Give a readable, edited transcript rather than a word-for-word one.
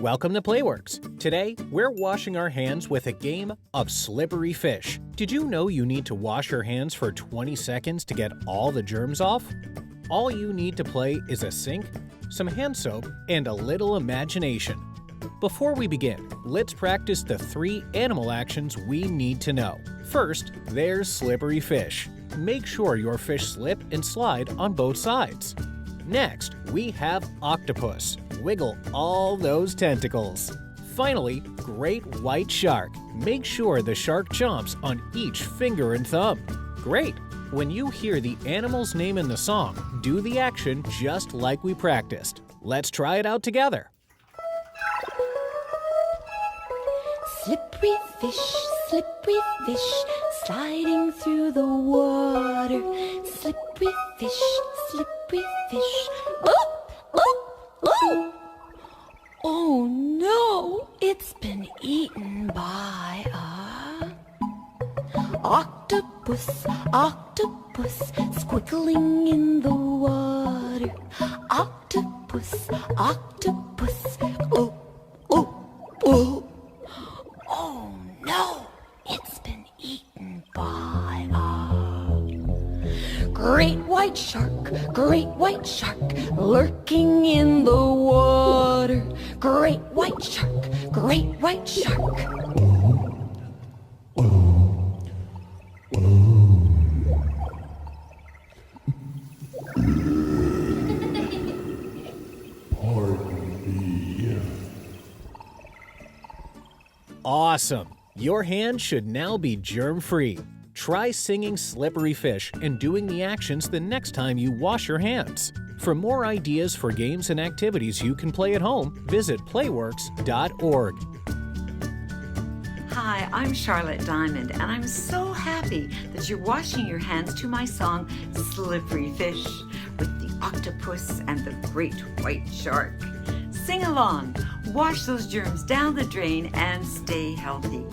Welcome to Playworks. Today, we're washing our hands with a game of slippery fish. Did you know you need to wash your hands for 20 seconds to get all the germs off? All you need to play is a sink, some hand soap, and a little imagination. Before we begin, let's practice the 3 animal actions we need to know. First, there's slippery fish. Make sure your fish slip and slide on both sides. Next, we have octopus. Wiggle all those tentacles. Finally, great white shark. Make sure the shark jumps on each finger and thumb. Great! When you hear the animal's name in the song, do the action just like we practiced. Let's try it out together. Slippery fish, sliding through the water. Slippery fish, oh, oh, oh! Oh no, it's been eaten by a octopus, squiggling in the water. Octopus, oh, oh, oh! Oh no, it's been eaten by a great white shark, lurking in the water. Great white shark. Awesome! Your hands should now be germ-free. Try singing Slippery Fish and doing the actions the next time you wash your hands. For more ideas for games and activities you can play at home, visit playworks.org. Hi, I'm Charlotte Diamond, and I'm so happy that you're washing your hands to my song, Slippery Fish, with the octopus and the great white shark. Sing along, wash those germs down the drain, and stay healthy.